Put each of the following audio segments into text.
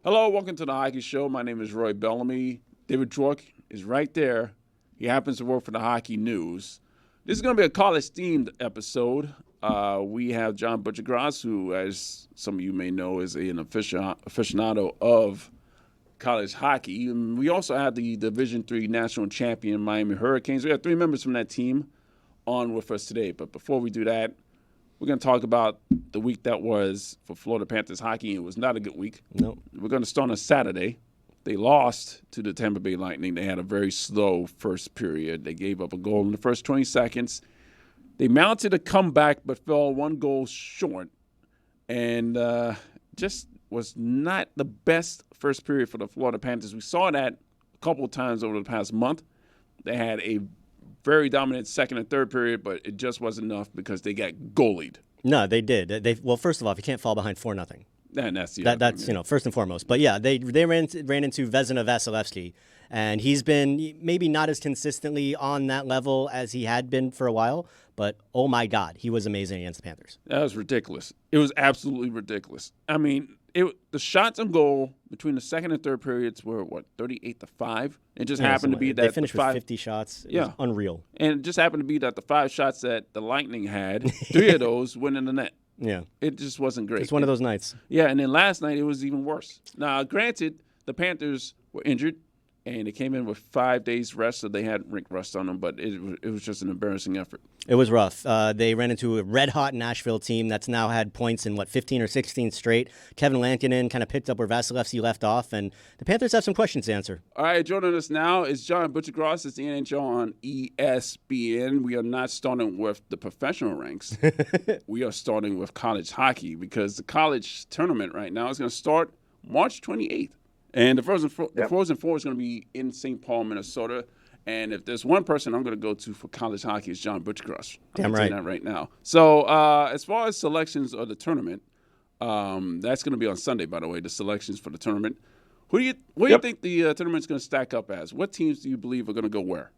Hello, welcome to the Hockey Show. My name is Roy Bellamy. David Dwork is right there. He happens to work for the Hockey News. This is going to be a college-themed episode. We have John Buccigross, who, as some of you may know, is an aficionado of college hockey. And we also have the Division III national champion Miami Hurricanes. We have three members from that team on with us today. But before we do that, we're going to talk about the week that was for Florida Panthers hockey. It was not a good week. No. We're going to start on Saturday. They lost to the Tampa Bay Lightning. They had a very slow first period. They gave up a goal in the first 20 seconds. They mounted a comeback but fell one goal short. And just was not the best first period for the Florida Panthers. We saw that a couple of times over the past month. They had a very dominant second and third period, but it just wasn't enough because they got goalied. No, they did. Well, first of all, if you can't fall behind 4-0. And that's That's first and foremost. But yeah, they ran into Vezina Vasilevsky, and he's been maybe not as consistently on that level as he had been for a while. But oh my God, he was amazing against the Panthers. That was ridiculous. It was absolutely ridiculous. I mean, the shots on goal between the second and third periods were 38-5. It just happened to be that they finished with 50 shots. It was unreal. And it just happened to be that the 5 shots that the Lightning had, 3 of those went in the net. Yeah. It just wasn't great. It's one of those nights. Yeah, and then last night it was even worse. Now, granted, the Panthers were injured, and they came in with 5 days rest, so they had rink rust on them, but it was just an embarrassing effort. It was rough. They ran into a red-hot Nashville team that's now had points in, 15 or 16 straight. Kevin Lankinen kind of picked up where Vasilevsky left off, and the Panthers have some questions to answer. All right, joining us now is John Buccigross. It's the NHL on ESPN. We are not starting with the professional ranks. We are starting with college hockey because the college tournament right now is going to start March 28th. And the Frozen Four is going to be in St. Paul, Minnesota. And if there's one person I'm going to go to for college hockey, it's John Buccigross. Damn right. right. That right now. So as far as selections of the tournament, that's going to be on Sunday, by the way, the selections for the tournament. What do you think the tournament's going to stack up as? What teams do you believe are going to go where?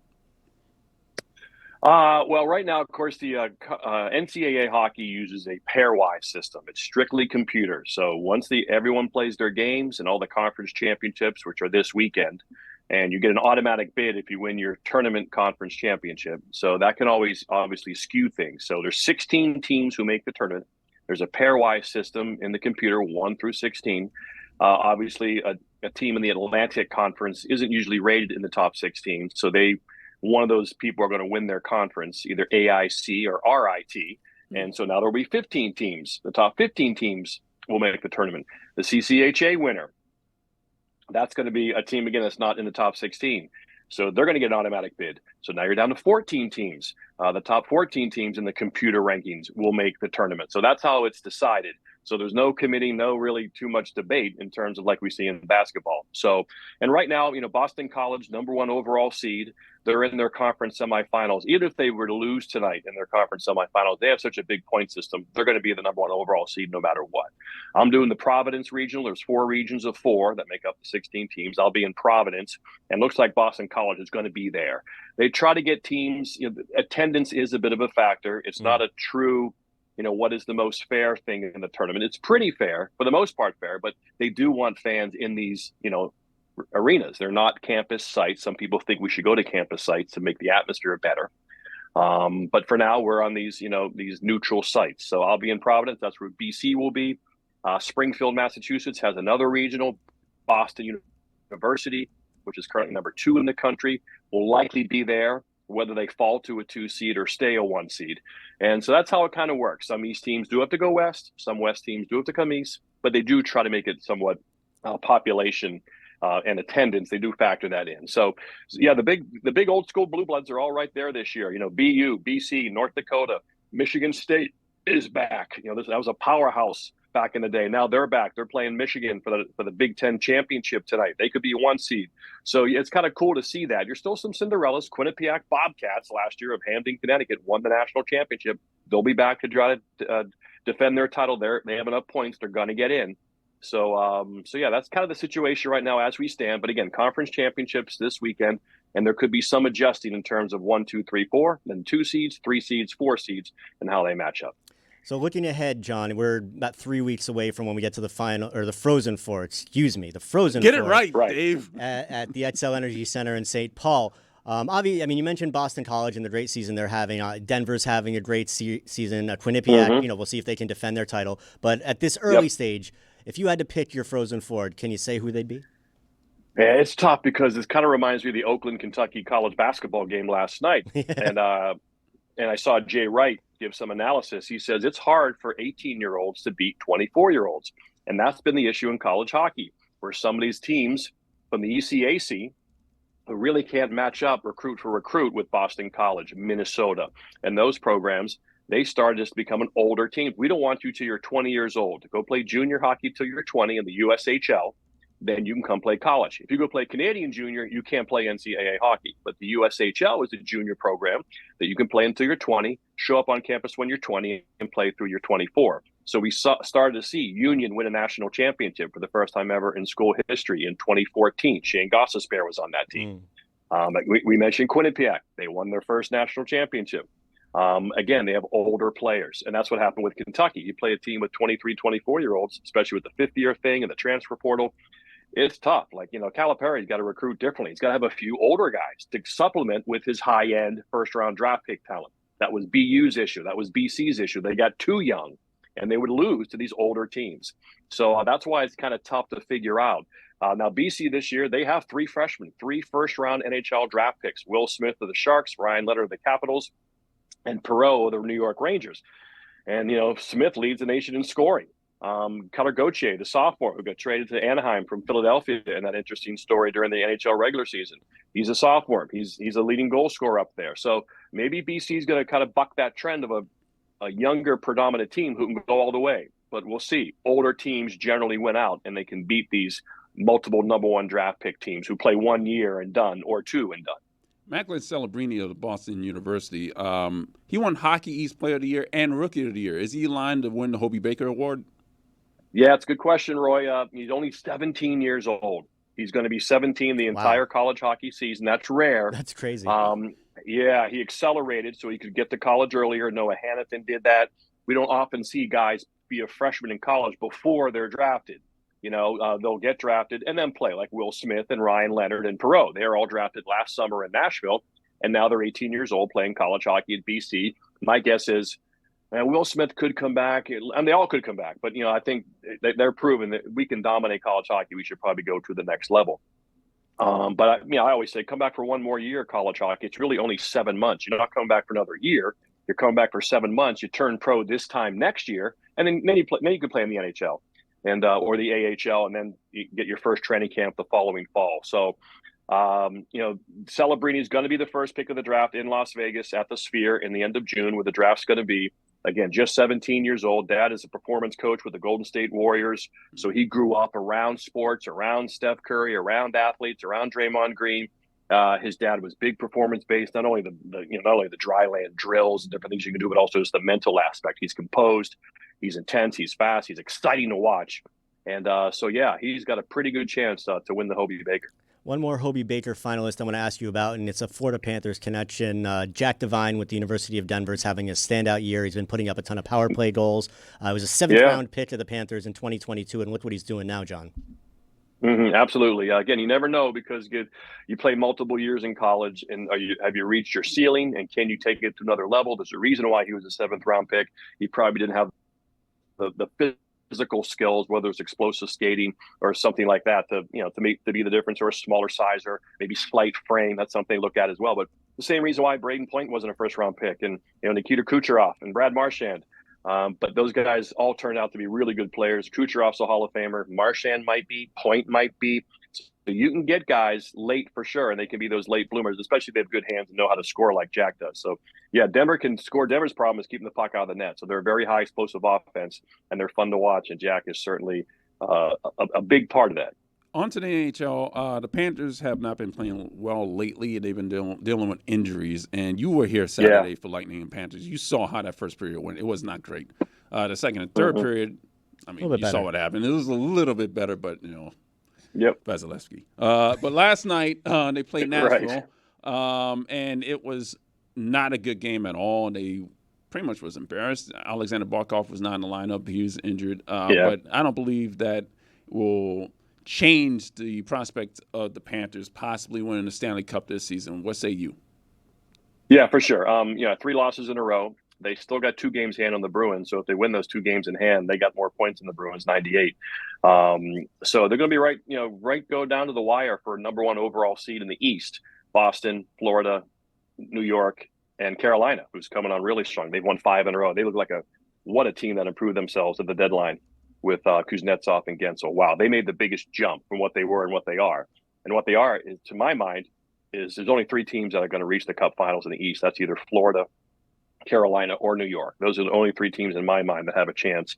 Well, right now, of course, the NCAA hockey uses a pairwise system. It's strictly computer. So once everyone plays their games and all the conference championships, which are this weekend, and you get an automatic bid if you win your tournament conference championship. So that can always obviously skew things. So there's 16 teams who make the tournament. There's a pairwise system in the computer, 1 through 16. Obviously, a team in the Atlantic Conference isn't usually rated in the top 16. So one of those people are going to win their conference, either AIC or RIT. And so now there will be 15 teams. The top 15 teams will make the tournament. The CCHA winner, that's going to be a team, again, that's not in the top 16. So they're going to get an automatic bid. So now you're down to 14 teams. The top 14 teams in the computer rankings will make the tournament. So that's how it's decided. So there's no committee, no really too much debate in terms of like we see in basketball. So, and right now, Boston College, #1 overall seed, they're in their conference semifinals. Even if they were to lose tonight in their conference semifinals, they have such a big point system. They're going to be the #1 overall seed no matter what. I'm doing the Providence regional. There's 4 regions of 4 that make up the 16 teams. I'll be in Providence, and looks like Boston College is going to be there. They try to get teams, attendance is a bit of a factor. It's not a true, what is the most fair thing in the tournament. It's pretty fair, for the most part fair, but they do want fans in these, arenas. They're not campus sites. Some people think we should go to campus sites to make the atmosphere better. But for now, we're on these neutral sites. So I'll be in Providence. That's where BC will be. Springfield, Massachusetts has another regional. Boston University, which is currently #2 in the country, will likely be there, whether they fall to a 2 seed or stay a 1 seed. And so that's how it kind of works. Some East teams do have to go west. Some West teams do have to come east, but they do try to make it somewhat population and attendance. They do factor that in. So yeah, the big old school Blue Bloods are all right there this year. BU, BC, North Dakota, Michigan State is back. That was a powerhouse back in the day. Now they're back. They're playing Michigan for the Big Ten championship tonight. They could be a 1 seed. So it's kind of cool to see that. You're still some Cinderellas. Quinnipiac Bobcats last year of Hamden, Connecticut won the national championship. They'll be back to try to defend their title there. They have enough points. They're going to get in. So yeah, that's kind of the situation right now as we stand. But again, conference championships this weekend, and there could be some adjusting in terms of 1, 2, 3, 4, then 2 seeds, 3 seeds, 4 seeds, and how they match up. So looking ahead, John, we're about 3 weeks away from when we get to the final, or the Frozen Four, the Frozen Get Four. it right, Right. Dave. At the XL Energy Center in St. Paul. Obviously, I mean, you mentioned Boston College and the great season they're having. Denver's having a great season. Quinnipiac, we'll see if they can defend their title. But at this early stage, if you had to pick your Frozen Four, can you say who they'd be? Yeah, it's tough because this kind of reminds me of the Oakland, Kentucky college basketball game last night. And I saw Jay Wright give some analysis. He says it's hard for 18-year-olds to beat 24-year-olds. And that's been the issue in college hockey, where some of these teams from the ECAC who really can't match up recruit for recruit with Boston College, Minnesota, and those programs, they started just to become an older team. We don't want you till you're 20 years old to go play junior hockey till you're 20 in the USHL. Then you can come play college. If you go play Canadian junior, you can't play NCAA hockey. But the USHL is a junior program that you can play until you're 20, show up on campus when you're 20, and play through you're 24. So we started to see Union win a national championship for the first time ever in school history in 2014. Shane Gostisbehere was on that team. We mentioned Quinnipiac. They won their first national championship. Again, they have older players, and that's what happened with Kentucky. You play a team with 23, 24-year-olds, especially with the fifth-year thing and the transfer portal. It's tough. Calipari's got to recruit differently. He's got to have a few older guys to supplement with his high-end first-round draft pick talent. That was BU's issue. That was BC's issue. They got too young, and they would lose to these older teams. So that's why it's kind of tough to figure out. Now, BC this year, they have three freshmen, 3 first-round NHL draft picks. Will Smith of the Sharks, Ryan Leonard of the Capitals, and Perreault of the New York Rangers. And, Smith leads the nation in scoring. Cutter Gauthier, the sophomore who got traded to Anaheim from Philadelphia in that interesting story during the NHL regular season. He's a sophomore. He's a leading goal scorer up there. So maybe BC is going to kind of buck that trend of a younger predominant team who can go all the way. But we'll see. Older teams generally win out, and they can beat these multiple number one draft pick teams who play 1 year and done, or 2 and done. Macklin Celebrini of the Boston University, he won Hockey East Player of the Year and Rookie of the Year. Is he in line to win the Hobey Baker Award? Yeah, it's a good question, Roy. He's only 17 years old. He's going to be 17 the entire college hockey season. That's rare. That's crazy. Yeah, he accelerated so he could get to college earlier. Noah Hannafin did that. We don't often see guys be a freshman in college before they're drafted. They'll get drafted and then play, like Will Smith and Ryan Leonard and Perreault. They were all drafted last summer in Nashville, and now they're 18 years old playing college hockey at BC. My guess is Will Smith could come back, and they all could come back. But, I think they're proven that we can dominate college hockey. We should probably go to the next level. But I always say come back for one more year, college hockey. It's really only 7 months. You're not coming back for another year. You're coming back for 7 months. You turn pro this time next year, and then you could play in the NHL and or the AHL, and then you get your first training camp the following fall. So, Celebrini is going to be the first pick of the draft in Las Vegas at the Sphere in the end of June, where the draft's going to be. Again, just 17 years old. Dad is a performance coach with the Golden State Warriors. So he grew up around sports, around Steph Curry, around athletes, around Draymond Green. His dad was big performance based, not only the dry land drills and different things you can do, but also just the mental aspect. He's composed, he's intense, he's fast, he's exciting to watch. And he's got a pretty good chance to win the Hobey Baker. One more Hobey Baker finalist I want to ask you about, and it's a Florida Panthers connection. Jack Devine with the University of Denver is having a standout year. He's been putting up a ton of power play goals. He was a 7th-round pick of the Panthers in 2022, and look what he's doing now, John. Absolutely. Again, you never know because you play multiple years in college, and have you reached your ceiling, and can you take it to another level? There's a reason why he was a 7th-round pick. He probably didn't have the physical skills, whether it's explosive skating or something like that, to be the difference, or a smaller size, or maybe slight frame. That's something to look at as well. But the same reason why Braden Point wasn't a first-round pick, and Nikita Kucherov and Brad Marchand. But those guys all turned out to be really good players. Kucherov's a Hall of Famer. Marchand might be. Point might be. So you can get guys late for sure, and they can be those late bloomers, especially if they have good hands and know how to score like Jack does. So, yeah, Denver can score. Denver's problem is keeping the puck out of the net. So they're a very high explosive offense, and they're fun to watch, and Jack is certainly a big part of that. On to the NHL, the Panthers have not been playing well lately. They've been dealing with injuries, and you were here Saturday for Lightning and Panthers. You saw how that first period went. It was not great. The second and third period, you saw what happened. It was a little bit better, but, Vasilevsky. But last night, they played Nashville, and it was not a good game at all. They pretty much was embarrassed. Alexander Barkov was not in the lineup. He was injured. But I don't believe that will change the prospect of the Panthers possibly winning the Stanley Cup this season. What say you? Yeah, for sure. 3 losses in a row. They still got 2 games in hand on the Bruins. So if they win those 2 games in hand, they got more points than the Bruins, 98. So they're going to be go down to the wire for number 1 overall seed in the East. Boston, Florida, New York, and Carolina, who's coming on really strong. They've won 5 in a row. They look like what a team that improved themselves at the deadline with Kuznetsov and Gensel. Wow, they made the biggest jump from what they were and what they are. And what they are, is, to my mind, is there's only 3 teams that are going to reach the Cup Finals in the East. That's either Florida, Carolina, or New York. Those are the only 3 teams in my mind that have a chance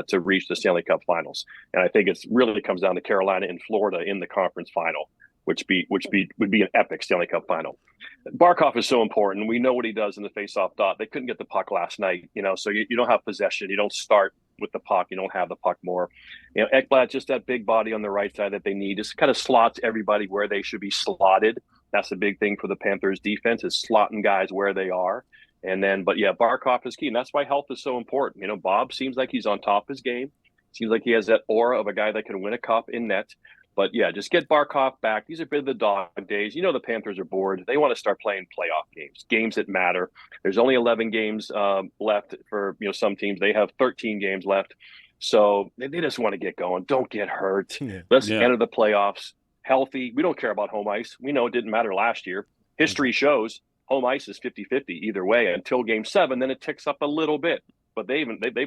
to reach the Stanley Cup Finals. And I think it's really comes down to Carolina and Florida in the conference final, would be an epic Stanley Cup final. Barkov is so important. We know what he does in the face-off dot. They couldn't get the puck last night, so you don't have possession. You don't start with the puck. You don't have the puck more. Ekblad, just that big body on the right side that they need, just kind of slots everybody where they should be slotted. That's the big thing for the Panthers defense, is slotting guys where they are. Barkov is key, and that's why health is so important. Bob seems like he's on top of his game. Seems like he has that aura of a guy that can win a cup in net. But yeah, just get Barkov back. These are a bit of the dog days. The Panthers are bored. They want to start playing playoff games that matter. There's only 11 games left for some teams. They have 13 games left, so they just want to get going. Don't get hurt. Let's enter the playoffs healthy. We don't care about home ice. We know it didn't matter last year. History shows home ice is 50-50 either way until Game 7. Then it ticks up a little bit. But they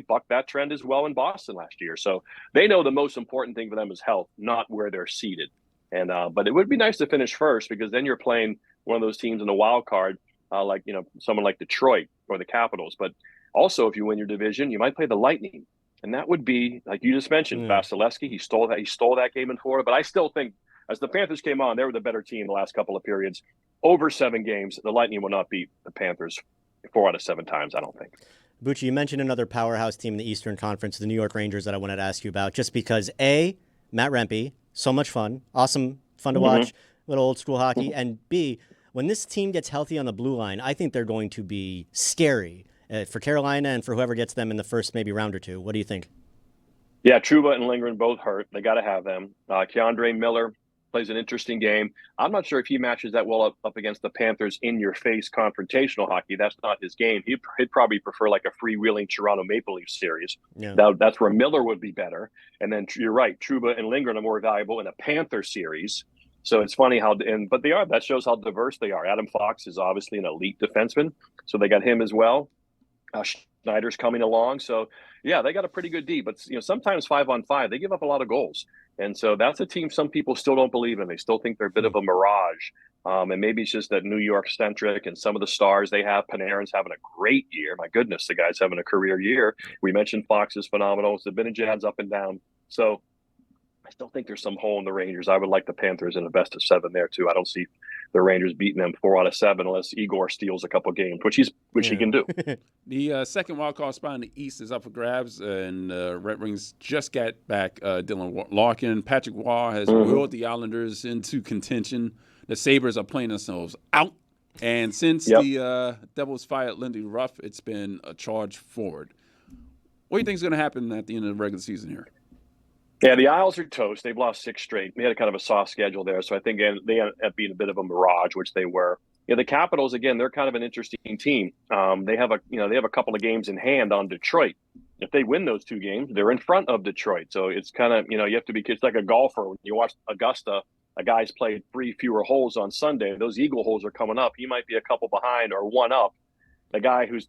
bucked that trend as well in Boston last year. So they know the most important thing for them is health, not where they're seated. And but it would be nice to finish first, because then you're playing one of those teams in the wild card, someone like Detroit or the Capitals. But also, if you win your division, you might play the Lightning, and that would be, like you just mentioned, Vasilevsky. He stole that game in Florida. But I still think, as the Panthers came on, they were the better team the last couple of periods. Over 7 games, the Lightning will not beat the Panthers 4 out of 7 times, I don't think. Bucci, you mentioned another powerhouse team in the Eastern Conference, the New York Rangers, that I wanted to ask you about, just because, A, Matt Rempe, so much fun, awesome, fun to watch, little old school hockey, and B, when this team gets healthy on the blue line, I think they're going to be scary for Carolina and for whoever gets them in the first maybe round or 2. What do you think? Yeah, Trouba and Lindgren both hurt. They got to have them. Keandre Miller plays an interesting game. I'm not sure if he matches that well up against the Panthers in-your-face confrontational hockey. That's not his game. He'd probably prefer like a freewheeling Toronto Maple Leafs series. Yeah. That's where Miller would be better. And then you're right, Trouba and Lindgren are more valuable in a Panther series. So it's funny but they are. That shows how diverse they are. Adam Fox is obviously an elite defenseman, so they got him as well. Schneider's coming along, so yeah, they got a pretty good D. But sometimes 5-on-5, they give up a lot of goals. And so that's a team some people still don't believe in. They still think they're a bit of a mirage. And maybe it's just that New York-centric and some of the stars they have. Panarin's having a great year. My goodness, the guy's having a career year. We mentioned Fox is phenomenal. Zibanejad's up and down. So I still think there's some hole in the Rangers. I would like the Panthers in a best of 7 there, too. I don't see the Rangers beating them 4 out of 7 unless Igor steals a couple games, which he can do. The second wildcard spot in the East is up for grabs, and Red Wings just got back Dylan Larkin. Patrick Waugh has wheeled the Islanders into contention. The Sabres are playing themselves out. And since the Devils fired Lindy Ruff, it's been a charge forward. What do you think is going to happen at the end of the regular season here? Yeah, the Isles are toast. They've lost 6 straight. They had a kind of a soft schedule there, so I think they ended up being a bit of a mirage, which they were. The Capitals, again, they're kind of an interesting team. They have a couple of games in hand on Detroit. If they win those 2 games, they're in front of Detroit. So it's kind of, you have to be, it's like a golfer. When you watch Augusta, a guy's played 3 fewer holes on Sunday. Those eagle holes are coming up. He might be a couple behind or 1 up. The guy who's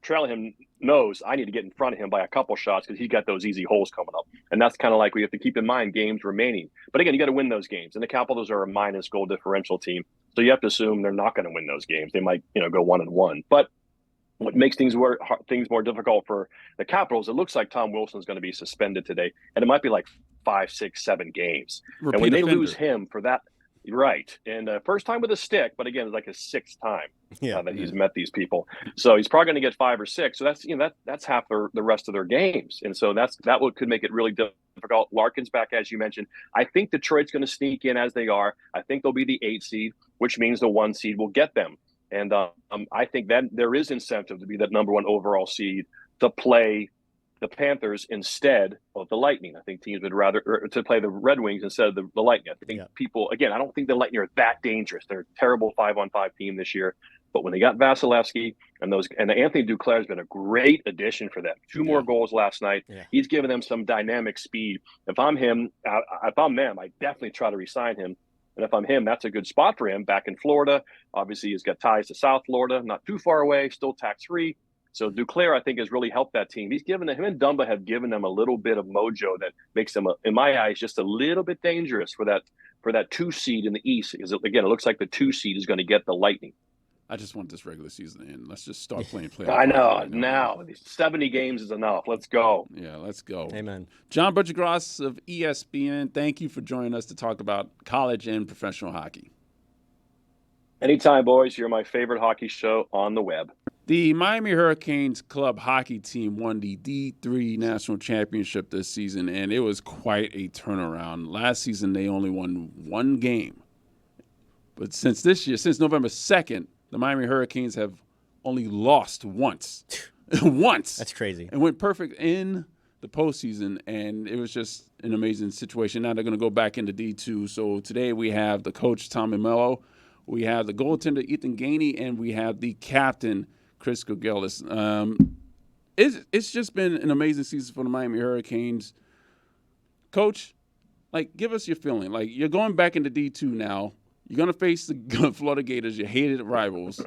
trailing him knows I need to get in front of him by a couple shots because he's got those easy holes coming up. And that's kind of like we have to keep in mind games remaining. But again, you got to win those games. And the Capitals are a minus goal differential team. So you have to assume they're not going to win those games. They might, go 1-1. But what makes things more difficult for the Capitals, it looks like Tom Wilson's going to be suspended today. And it might be like 5, 6, 7 games. And when they lose him for that, right. And first time with a stick, but again, it's like his 6th time that he's met these people. So he's probably going to get 5 or 6. So that's, that's half the rest of their games. And so could make it really difficult. Larkin's back, as you mentioned. I think Detroit's going to sneak in as they are. I think they'll be the 8 seed, which means the 1 seed will get them And I think that there is incentive to be that number one overall seed to play the Panthers instead of the Lightning. I think teams would rather to play the Red Wings instead of the Lightning. I think people, again, I don't think the Lightning are that dangerous. They're a terrible 5-on-5 team this year. But when they got Vasilevsky and Anthony Duclair has been a great addition for them. 2 more goals last night. Yeah. He's given them some dynamic speed. If I'm them, I definitely try to re-sign him. And if I'm him, that's a good spot for him back in Florida. Obviously, he's got ties to South Florida, not too far away, still tax-free. So Duclair, I think, has really helped that team. Him and Dumba have given them a little bit of mojo that makes them, in my eyes, just a little bit dangerous for that 2 seed in the East. Because, again, it looks like the 2 seed is going to get the Lightning. I just want this regular season to end. Let's just start playing playoffs. I know. Right now, 70 games is enough. Let's go. Yeah, let's go. Amen. John Buccigross of ESPN, thank you for joining us to talk about college and professional hockey. Anytime, boys. You're my favorite hockey show on the web. The Miami Hurricanes club hockey team won the D3 national championship this season, and it was quite a turnaround. Last season, they only won 1 game. But since November 2nd, the Miami Hurricanes have only lost once. Once. That's crazy. And went perfect in the postseason, and it was just an amazing situation. Now they're going to go back into D2. So today we have the coach, Tommy Mello. We have the goaltender, Ethan Gainey, and we have the captain, Chris Gillis. It's just been an amazing season for the Miami Hurricanes. Coach, give us your feeling. You're going back into D2 now. You're going to face the Florida Gators, your hated rivals.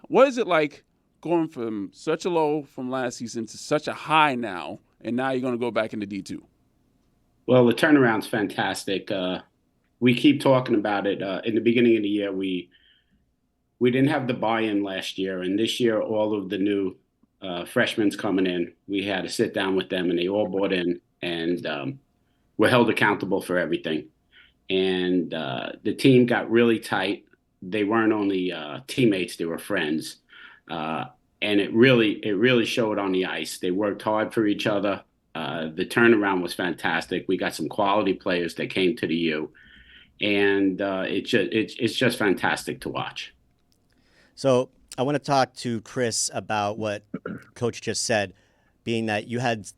What is it like going from such a low from last season to such a high now, and now you're going to go back into D2? Well, the turnaround's fantastic. We keep talking about it. In the beginning of the year, we didn't have the buy-in last year, and this year, all of the new freshmen coming in, we had to sit down with them, and they all bought in, and we're held accountable for everything. And the team got really tight. They weren't only teammates; they were friends, and it really showed on the ice. They worked hard for each other. The turnaround was fantastic. We got some quality players that came to the U, and it's just fantastic to watch. So I want to talk to Chris about what Coach just said, being that you had,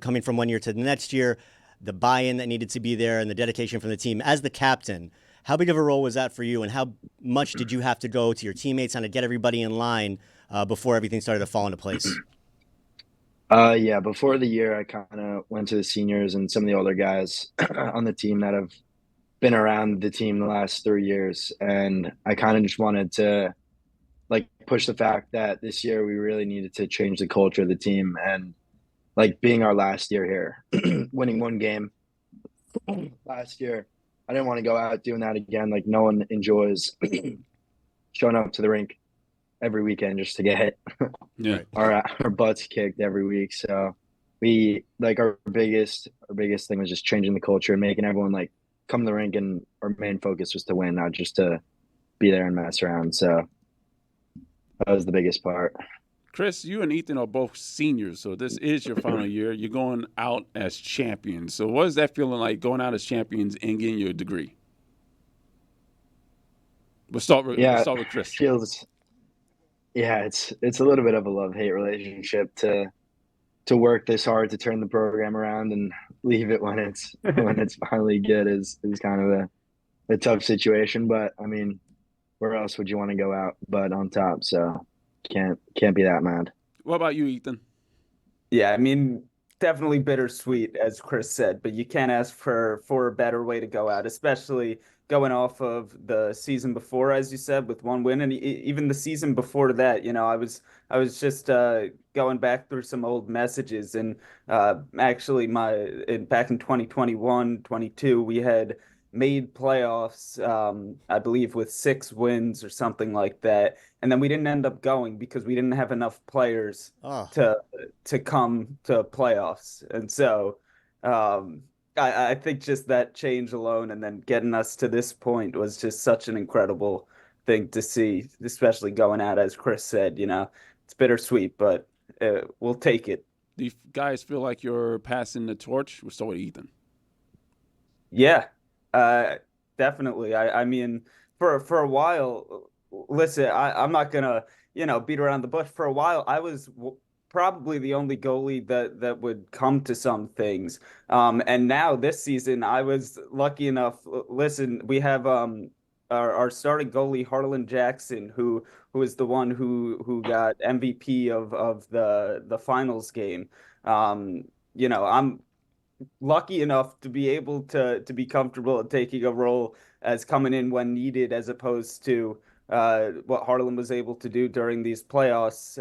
coming from one year to the next year, the buy-in that needed to be there and the dedication from the team. As the captain, how big of a role was that for you, and how much did you have to go to your teammates and to get everybody in line before everything started to fall into place? Yeah, before the year, I kind of went to the seniors and some of the older guys on the team that have been around the team the last 3 years, and I kind of just wanted to push the fact that this year we really needed to change the culture of the team, and being our last year here, winning 1 game last year, I didn't want to go out doing that again. No one enjoys showing up to the rink every weekend just to get our butts kicked every week. So we our biggest thing was just changing the culture and making everyone come to the rink, and our main focus was to win, not just to be there and mess around. So that was the biggest part. Chris, you and Ethan are both seniors, so this is your final year. You're going out as champions. So what is that feeling like, going out as champions and getting your degree? We'll start with Chris. It's a little bit of a love-hate relationship to work this hard to turn the program around and leave it when it's finally good is kind of a tough situation. But I mean, where else would you want to go out but on top? So can't be that mad. What about you, Ethan? Yeah, I mean, definitely bittersweet, as Chris said, but you can't ask for a better way to go out, especially going off of the season before, as you said, with 1 win, and even the season before that. I was just going back through some old messages, and actually back in 2021, 22, we had made playoffs, I believe, with 6 wins or something like that. And then we didn't end up going because we didn't have enough players to come to playoffs. And so I think just that change alone and then getting us to this point was just such an incredible thing to see, especially going out, as Chris said. It's bittersweet, but we'll take it. Do you guys feel like you're passing the torch? We'll start with Ethan. Yeah. Definitely. I mean, for a while, listen, I'm not gonna, beat around the bush. For a while, I was probably the only goalie that would come to some things. And now this season, I was lucky enough. Listen, we have our starting goalie Harlan Jackson, who is the one who got MVP of the finals game. I'm lucky enough to be able to be comfortable at taking a role as coming in when needed, as opposed to what Harlan was able to do during these playoffs,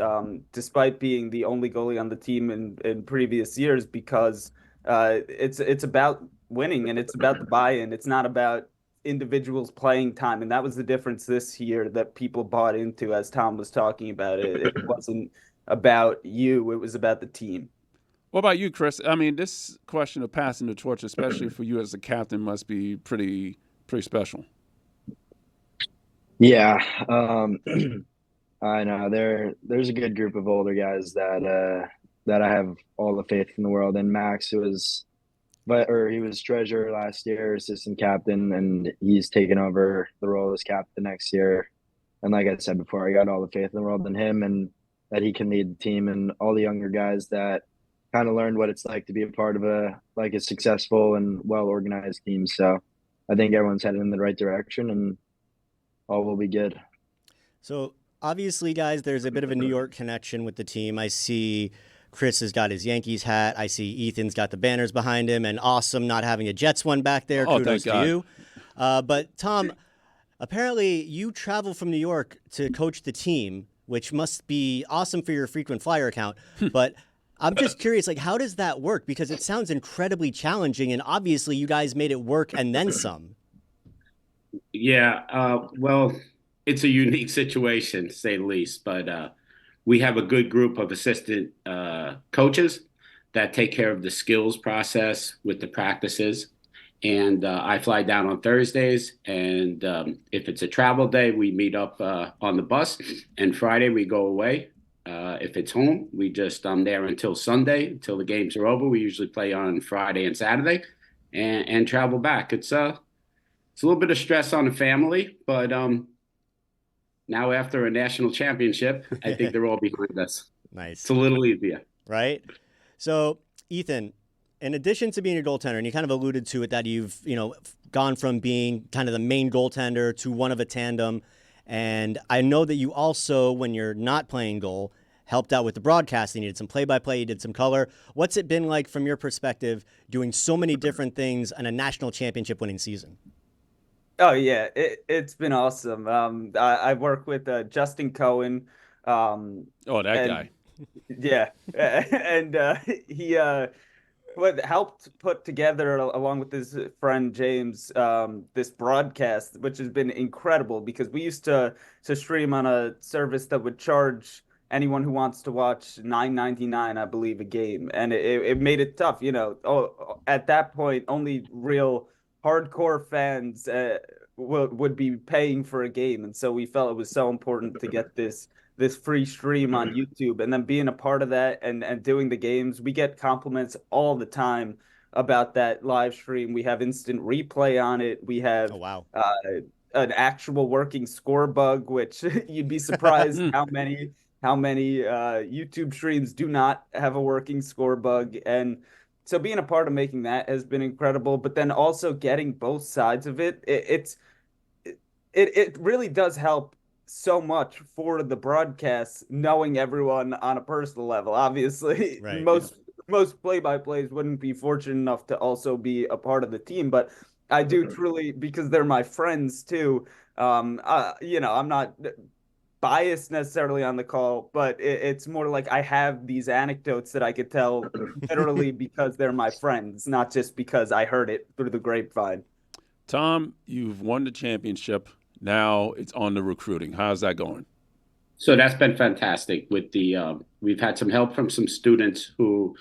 despite being the only goalie on the team in previous years, because it's about winning and it's about the buy-in. It's not about individuals playing time, and that was the difference this year that people bought into, as Tom was talking about it. It wasn't about you; it was about the team. What about you, Chris? I mean, this question of passing the torch, especially for you as a captain, must be pretty special. Yeah, I know there's a good group of older guys that I have all the faith in the world. And Max, he was treasurer last year, assistant captain, and he's taken over the role as captain next year. And like I said before, I got all the faith in the world in him, and that he can lead the team, and all the younger guys that kind of learned what it's like to be a part of a successful and well organized team. So I think everyone's headed in the right direction, and all will be good. So obviously, guys, there's a bit of a New York connection with the team. I see Chris has got his Yankees hat. I see Ethan's got the banners behind him, and awesome not having a Jets one back there. Oh, kudos thank to God. you. But Tom, apparently you travel from New York to coach the team, which must be awesome for your frequent flyer account. But I'm just curious, like, how does that work? Because it sounds incredibly challenging, and obviously you guys made it work and then some. Yeah, well, it's a unique situation, to say the least, but we have a good group of assistant coaches that take care of the skills process with the practices. And I fly down on Thursdays, and if it's a travel day, we meet up on the bus, and Friday we go away. If it's home, we just there until Sunday, until the games are over. We usually play on Friday and Saturday, and travel back. It's a little bit of stress on the family, but now after a national championship, I think they're all behind us. Nice. It's a little easier. Right? So, Ethan, in addition to being a goaltender, and you kind of alluded to it, that you've, gone from being kind of the main goaltender to one of a tandem. And I know that you also, when you're not playing goal, helped out with the broadcasting. You did some play-by-play, you did some color. What's it been like from your perspective doing so many different things in a national championship winning season? Oh yeah, it's been awesome. I work with Justin Cohen. Oh, that guy. Yeah, and he what helped put together, along with his friend James, this broadcast, which has been incredible, because we used to stream on a service that would charge anyone who wants to watch $9.99, I believe, a game, and it made it tough. At that point, only real hardcore fans would be paying for a game, and so we felt it was so important to get this free stream on YouTube, and then being a part of that and doing the games. We get compliments all the time about that live stream. We have instant replay on it. We have an actual working score bug, which you'd be surprised how many YouTube streams do not have a working score bug. And so being a part of making that has been incredible, but then also getting both sides of it, it really does help so much for the broadcasts, knowing everyone on a personal level. Obviously, right, most play-by-plays wouldn't be fortunate enough to also be a part of the team, but I do truly, because they're my friends too. I'm not biased necessarily on the call, but it's more like I have these anecdotes that I could tell literally because they're my friends, not just because I heard it through the grapevine. Tom, you've won the championship. Now it's on the recruiting. How's that going? So that's been fantastic. With the we've had some help from some students who,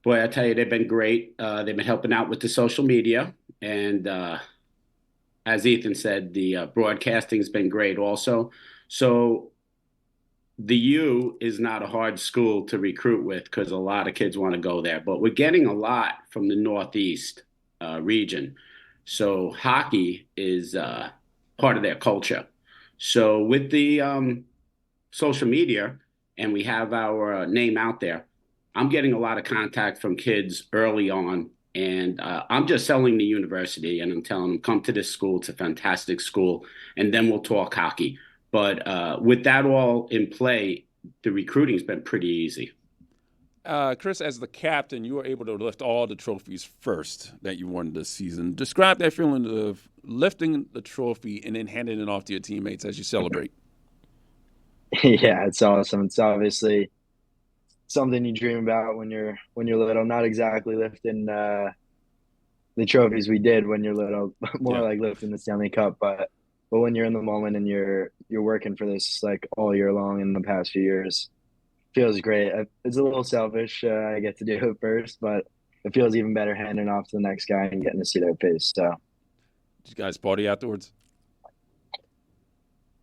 boy, I tell you, they've been great. They've been helping out with the social media, and as Ethan said, the broadcasting has been great also. So the U is not a hard school to recruit with, because a lot of kids want to go there, but we're getting a lot from the Northeast region. So hockey is part of their culture. So with the social media, and we have our name out there, I'm getting a lot of contact from kids early on. And I'm just selling the university, and I'm telling them, come to this school. It's a fantastic school. And then we'll talk hockey. But with that all in play, the recruiting's been pretty easy. Chris, as the captain, you were able to lift all the trophies first that you won this season. Describe that feeling of lifting the trophy and then handing it off to your teammates as you celebrate. Yeah, it's awesome. It's obviously something you dream about when you're little. Not exactly lifting the trophies we did when you're little, more like lifting the Stanley Cup. But when you're in the moment and you're working for this like all year long in the past few years, feels great. It's a little selfish. I get to do it first, but it feels even better handing off to the next guy and getting to see their face. So, did you guys party afterwards?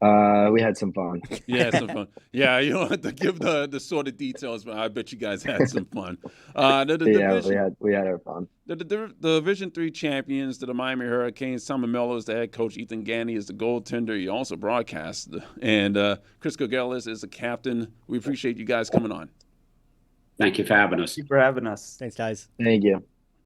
We had some fun. Yeah, some fun. Yeah, you don't have to give the sort of details, but I bet you guys had some fun. We had our fun. The Division III champions, the Miami Hurricanes. Tom Mello is the head coach. Ethan Gandy is the goaltender. You also broadcast, and Chris Kogelis is the captain. We appreciate you guys coming on. Thank you for having us. Thank you for having us. Thanks, guys. Thank you.